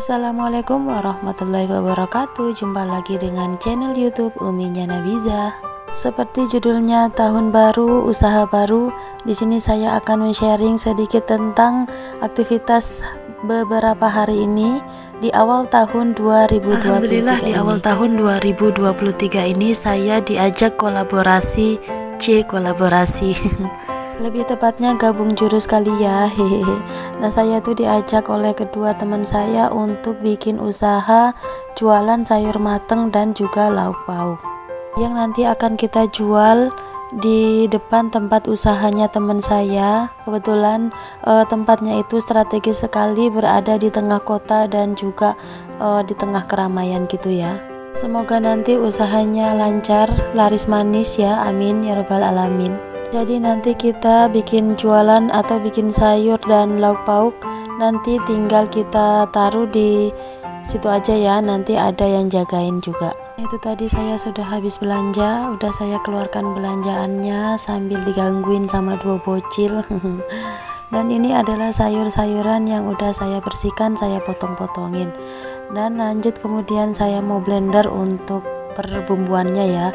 Assalamualaikum warahmatullahi wabarakatuh. Jumpa lagi dengan channel YouTube Uminya Nabizah. Seperti judulnya, tahun baru, usaha baru. Di sini saya akan men-sharing sedikit tentang aktivitas beberapa hari ini di awal tahun 2023. Alhamdulillah di awal tahun 2023 ini saya diajak kolaborasi, kolaborasi. Lebih tepatnya gabung jurus kali ya, hehehe. Nah, saya tuh diajak oleh kedua teman saya untuk bikin usaha jualan sayur mateng dan juga lauk pauk yang nanti akan kita jual di depan tempat usahanya teman saya. Kebetulan tempatnya itu strategis sekali, berada di tengah kota dan juga di tengah keramaian gitu ya. Semoga nanti usahanya lancar, laris manis ya, amin ya rabbal alamin. Jadi nanti kita bikin jualan atau bikin sayur dan lauk pauk, nanti tinggal kita taruh di situ aja ya, nanti ada yang jagain juga. Itu tadi saya sudah habis belanja, udah saya keluarkan belanjaannya sambil digangguin sama dua bocil. Dan ini adalah sayur-sayuran yang udah saya bersihkan, saya potong-potongin. Dan lanjut kemudian saya mau blender untuk perbumbuannya ya.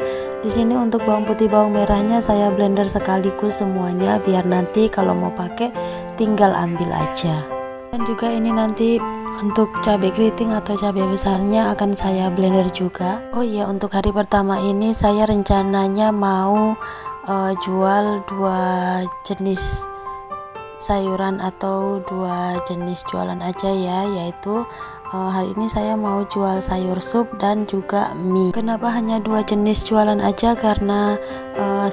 Di sini untuk bawang putih, bawang merahnya saya blender sekaligus semuanya, biar nanti kalau mau pakai tinggal ambil aja. Dan juga ini nanti untuk cabai keriting atau cabai besarnya akan saya blender juga. Oh iya, untuk hari pertama ini saya rencananya mau jual dua jenis sayuran atau dua jenis jualan aja ya, yaitu hari ini saya mau jual sayur sup dan juga mie. Kenapa hanya dua jenis jualan aja? Karena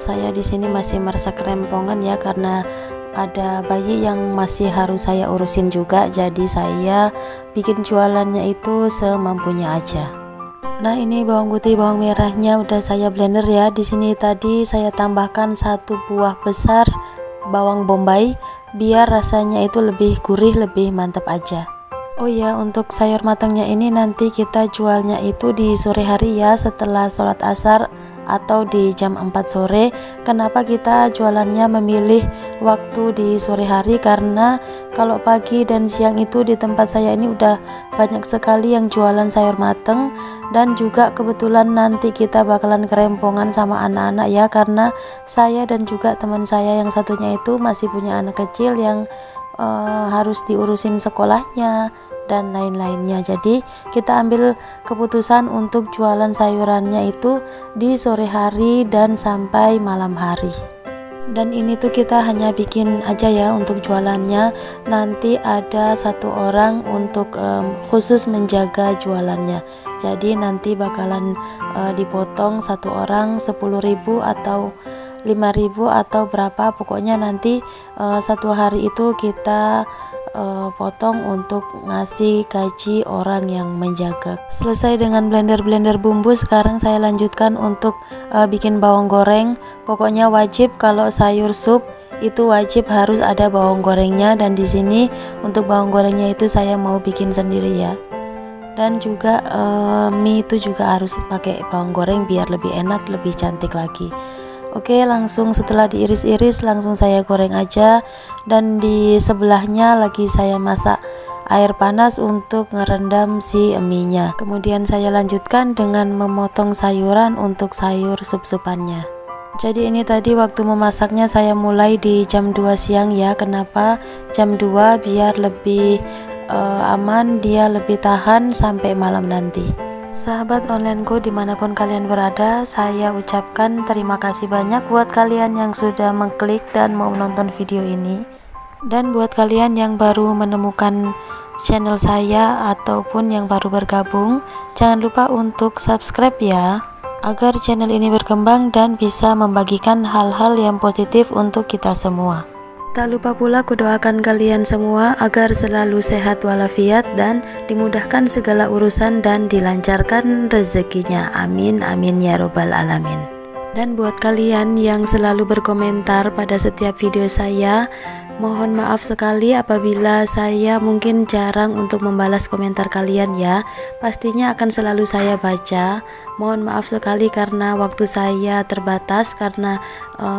saya di sini masih merasa kerempongan ya, karena ada bayi yang masih harus saya urusin juga. Jadi saya bikin jualannya itu semampunya aja. Nah, ini bawang putih, bawang merahnya udah saya blender ya. Di sini tadi saya tambahkan satu buah besar bawang bombay biar rasanya itu lebih gurih, lebih mantap aja. Oh ya, untuk sayur matangnya ini nanti kita jualnya itu di sore hari ya, setelah sholat asar atau di jam 4 sore. Kenapa kita jualannya memilih waktu di sore hari? Karena kalau pagi dan siang itu di tempat saya ini udah banyak sekali yang jualan sayur mateng, dan juga kebetulan nanti kita bakalan kerempongan sama anak-anak ya, karena saya dan juga teman saya yang satunya itu masih punya anak kecil yang harus diurusin sekolahnya dan lain-lainnya. Jadi kita ambil keputusan untuk jualan sayurannya itu di sore hari dan sampai malam hari. Dan ini tuh kita hanya bikin aja ya untuk jualannya. Nanti ada satu orang untuk khusus menjaga jualannya. Jadi nanti bakalan dipotong satu orang 10.000 atau 5.000 atau berapa, pokoknya nanti satu hari itu kita potong untuk ngasih gaji orang yang menjaga. Selesai dengan blender bumbu, sekarang saya lanjutkan untuk bikin bawang goreng. Pokoknya wajib kalau sayur sup itu wajib harus ada bawang gorengnya, dan di sini untuk bawang gorengnya itu saya mau bikin sendiri ya. Dan juga mie itu juga harus pakai bawang goreng biar lebih enak, lebih cantik lagi. Oke, langsung setelah diiris-iris langsung saya goreng aja. Dan di sebelahnya lagi saya masak air panas untuk ngerendam si mie-nya. Kemudian saya lanjutkan dengan memotong sayuran untuk sayur sup-supannya. Jadi ini tadi waktu memasaknya saya mulai di jam 2 siang ya. Kenapa jam 2? Biar lebih aman, dia lebih tahan sampai malam nanti. Sahabat onlineku dimanapun kalian berada, saya ucapkan terima kasih banyak buat kalian yang sudah mengklik dan mau menonton video ini. Dan buat kalian yang baru menemukan channel saya ataupun yang baru bergabung, jangan lupa untuk subscribe ya, agar channel ini berkembang dan bisa membagikan hal-hal yang positif untuk kita semua. Tak lupa pula kudoakan kalian semua agar selalu sehat walafiat dan dimudahkan segala urusan dan dilancarkan rezekinya. Amin amin ya robbal alamin. Dan buat kalian yang selalu berkomentar pada setiap video saya, mohon maaf sekali apabila saya mungkin jarang untuk membalas komentar kalian ya. Pastinya akan selalu saya baca. Mohon maaf sekali karena waktu saya terbatas, karena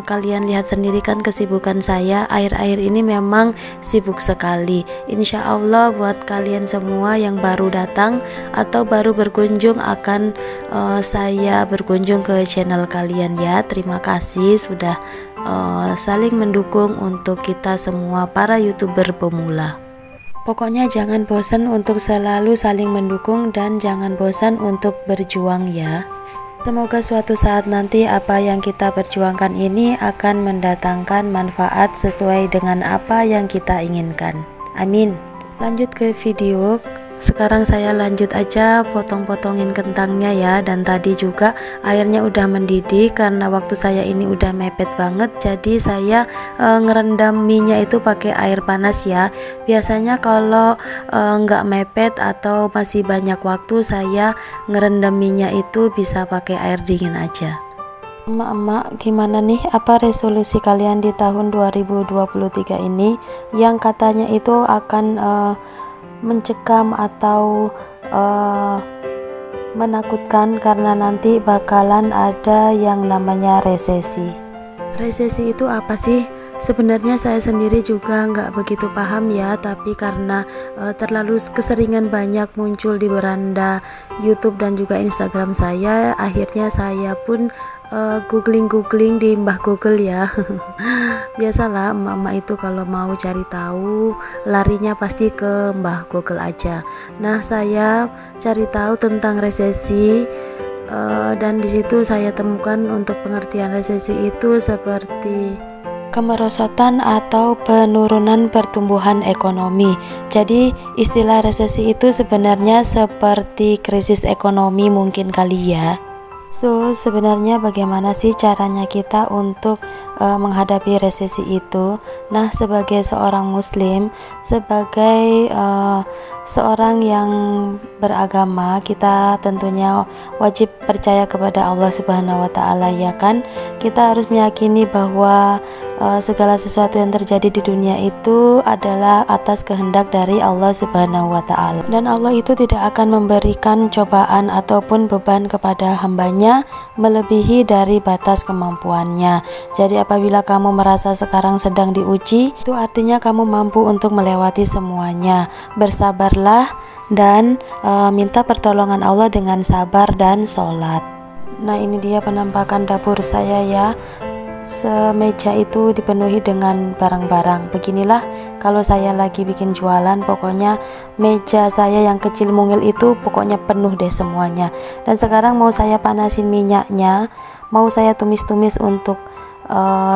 kalian lihat sendiri kan kesibukan saya akhir-akhir ini memang sibuk sekali. Insya Allah buat kalian semua yang baru datang atau baru berkunjung akan saya berkunjung ke channel kalian ya. Terima kasih sudah saling mendukung untuk kita semua para YouTuber pemula. Pokoknya jangan bosan untuk selalu saling mendukung dan jangan bosan untuk berjuang ya. Semoga suatu saat nanti apa yang kita perjuangkan ini akan mendatangkan manfaat sesuai dengan apa yang kita inginkan. Amin. Lanjut ke video. Sekarang saya lanjut aja potong-potongin kentangnya ya. Dan tadi juga airnya udah mendidih karena waktu saya ini udah mepet banget, jadi saya ngerendam minyak itu pakai air panas ya. Biasanya kalau nggak mepet atau masih banyak waktu, saya ngerendam minyak itu bisa pakai air dingin aja. Emak-emak, gimana nih, apa resolusi kalian di tahun 2023 ini yang katanya itu akan mencekam atau menakutkan karena nanti bakalan ada yang namanya resesi. Resesi itu apa sih? Sebenarnya saya sendiri juga nggak begitu paham ya, tapi karena terlalu keseringan banyak muncul di beranda YouTube dan juga Instagram saya, akhirnya saya pun googling di Mbah Google ya. Biasalah emak-emak itu kalau mau cari tahu larinya pasti ke Mbah Google aja. Nah, saya cari tahu tentang resesi dan di situ saya temukan untuk pengertian resesi itu seperti kemerosotan atau penurunan pertumbuhan ekonomi. Jadi istilah resesi itu sebenarnya seperti krisis ekonomi mungkin kali ya. So, sebenarnya bagaimana sih caranya kita untuk menghadapi resesi itu? Nah, sebagai seorang muslim, sebagai seorang yang beragama, kita tentunya wajib percaya kepada Allah Subhanahu wa Ta'ala ya kan? Kita harus meyakini bahwa segala sesuatu yang terjadi di dunia itu adalah atas kehendak dari Allah Subhanahu wa Ta'ala, dan Allah itu tidak akan memberikan cobaan ataupun beban kepada hambanya melebihi dari batas kemampuannya. Jadi apabila kamu merasa sekarang sedang diuji, itu artinya kamu mampu untuk melewati semuanya. Bersabarlah dan minta pertolongan Allah dengan sabar dan sholat. Nah, ini dia penampakan dapur saya ya. Semeja itu dipenuhi dengan barang-barang. Beginilah kalau saya lagi bikin jualan, pokoknya meja saya yang kecil mungil itu pokoknya penuh deh semuanya. Dan sekarang mau saya panasin minyaknya, mau saya tumis-tumis untuk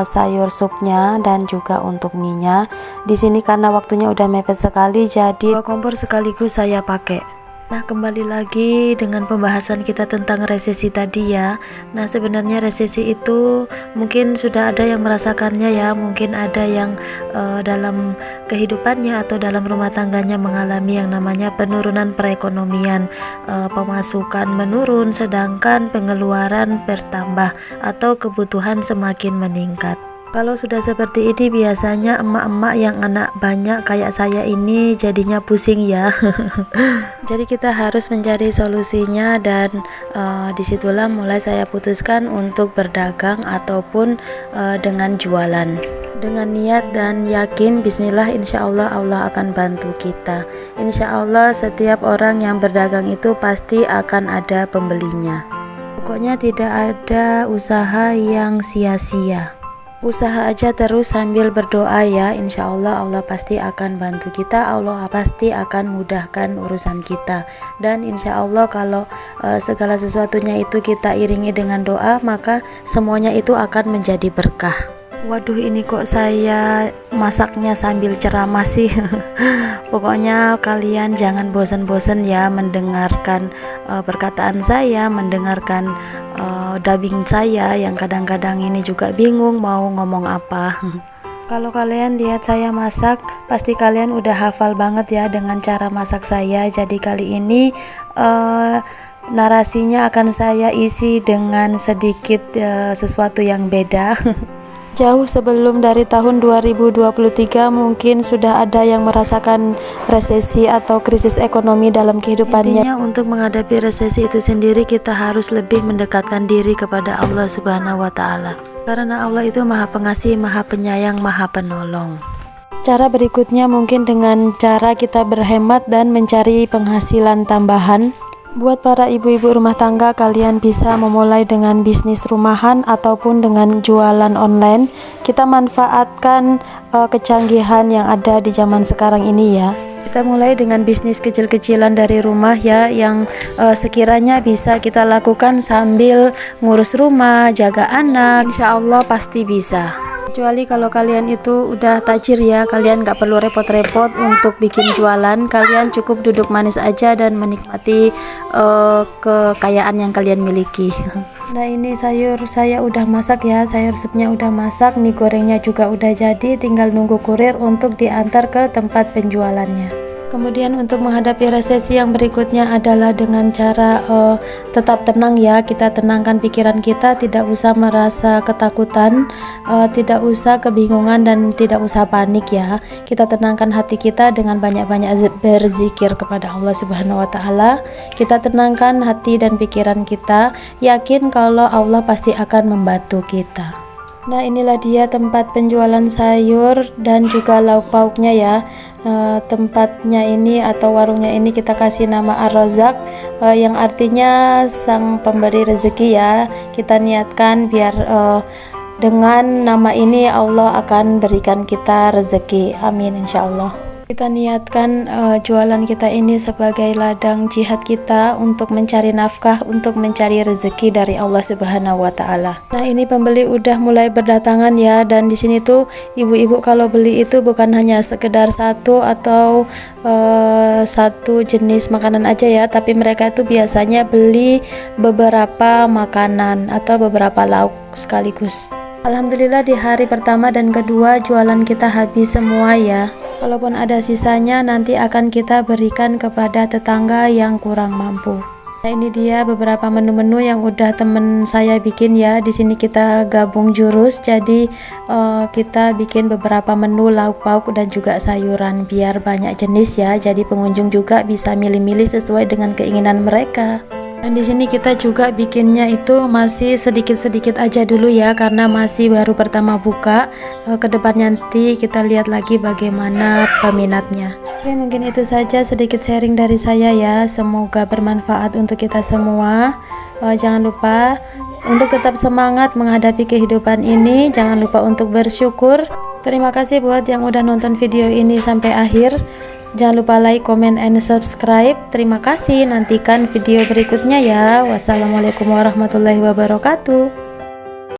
sayur supnya dan juga untuk minyak. Di sini karena waktunya udah mepet sekali, jadi 2 kompor sekaligus saya pakai. Nah, kembali lagi dengan pembahasan kita tentang resesi tadi ya. Nah, sebenarnya resesi itu mungkin sudah ada yang merasakannya ya, mungkin ada yang dalam kehidupannya atau dalam rumah tangganya mengalami yang namanya penurunan perekonomian, pemasukan menurun sedangkan pengeluaran bertambah atau kebutuhan semakin meningkat. Kalau sudah seperti ini biasanya emak-emak yang anak banyak kayak saya ini jadinya pusing ya. Jadi kita harus mencari solusinya dan disitulah mulai saya putuskan untuk berdagang ataupun dengan jualan. Dengan niat dan yakin bismillah, insya Allah Allah akan bantu kita. Insya Allah setiap orang yang berdagang itu pasti akan ada pembelinya. Pokoknya tidak ada usaha yang sia-sia. Usaha aja terus sambil berdoa ya, insya Allah Allah pasti akan bantu kita, Allah pasti akan mudahkan urusan kita. Dan insya Allah kalau segala sesuatunya itu kita iringi dengan doa, maka semuanya itu akan menjadi berkah. Waduh, ini kok saya masaknya sambil ceramah sih. Pokoknya kalian jangan bosan-bosan ya mendengarkan perkataan saya, mendengarkan dubbing saya yang kadang-kadang ini juga bingung mau ngomong apa. Kalau kalian lihat saya masak, pasti kalian udah hafal banget ya dengan cara masak saya. Jadi kali ini narasinya akan saya isi dengan sedikit sesuatu yang beda. Jauh sebelum dari tahun 2023 mungkin sudah ada yang merasakan resesi atau krisis ekonomi dalam kehidupannya. Intinya untuk menghadapi resesi itu sendiri kita harus lebih mendekatkan diri kepada Allah Subhanahu wa Ta'ala. Karena Allah itu Maha Pengasih, Maha Penyayang, Maha Penolong. Cara berikutnya mungkin dengan cara kita berhemat dan mencari penghasilan tambahan. Buat para ibu-ibu rumah tangga, kalian bisa memulai dengan bisnis rumahan ataupun dengan jualan online. Kita manfaatkan kecanggihan yang ada di zaman sekarang ini ya. Kita mulai dengan bisnis kecil-kecilan dari rumah ya, yang sekiranya bisa kita lakukan sambil ngurus rumah, jaga anak. Insya Allah pasti bisa. Kecuali kalau kalian itu udah tajir ya, kalian gak perlu repot-repot untuk bikin jualan. Kalian cukup duduk manis aja dan menikmati kekayaan yang kalian miliki. Nah, ini sayur saya udah masak ya, sayur supnya udah masak, mie gorengnya juga udah jadi, tinggal nunggu kurir untuk diantar ke tempat penjualannya. Kemudian untuk menghadapi resesi yang berikutnya adalah dengan cara tetap tenang ya. Kita tenangkan pikiran kita, tidak usah merasa ketakutan, tidak usah kebingungan, dan tidak usah panik ya. Kita tenangkan hati kita dengan banyak-banyak berzikir kepada Allah Subhanahu wa Ta'ala. Kita tenangkan hati dan pikiran kita, yakin kalau Allah pasti akan membantu kita. Nah, inilah dia tempat penjualan sayur dan juga lauk pauknya ya. Tempatnya ini atau warungnya ini kita kasih nama Ar-Razzaq, yang artinya sang pemberi rezeki ya. Kita niatkan biar dengan nama ini Allah akan berikan kita rezeki, amin insyaallah. Kita niatkan jualan kita ini sebagai ladang jihad kita untuk mencari nafkah, untuk mencari rezeki dari Allah Subhanahu wa Ta'ala. Nah, ini pembeli udah mulai berdatangan ya, dan di sini tuh ibu-ibu kalau beli itu bukan hanya sekedar satu atau satu jenis makanan aja ya, tapi mereka itu biasanya beli beberapa makanan atau beberapa lauk sekaligus. Alhamdulillah di hari pertama dan kedua jualan kita habis semua ya. Kalaupun ada sisanya nanti akan kita berikan kepada tetangga yang kurang mampu. Nah, ini dia beberapa menu-menu yang udah temen saya bikin ya. Di sini kita gabung jurus, jadi kita bikin beberapa menu lauk pauk dan juga sayuran biar banyak jenis ya. Jadi pengunjung juga bisa milih-milih sesuai dengan keinginan mereka. Dan di sini kita juga bikinnya itu masih sedikit-sedikit aja dulu ya, karena masih baru pertama buka. Kedepan nanti kita lihat lagi bagaimana peminatnya. Oke, mungkin itu saja sedikit sharing dari saya ya. Semoga bermanfaat untuk kita semua. Jangan lupa untuk tetap semangat menghadapi kehidupan ini. Jangan lupa untuk bersyukur. Terima kasih buat yang udah nonton video ini sampai akhir. Jangan lupa like, comment, and subscribe. Terima kasih, nantikan video berikutnya ya. Wassalamualaikum warahmatullahi wabarakatuh.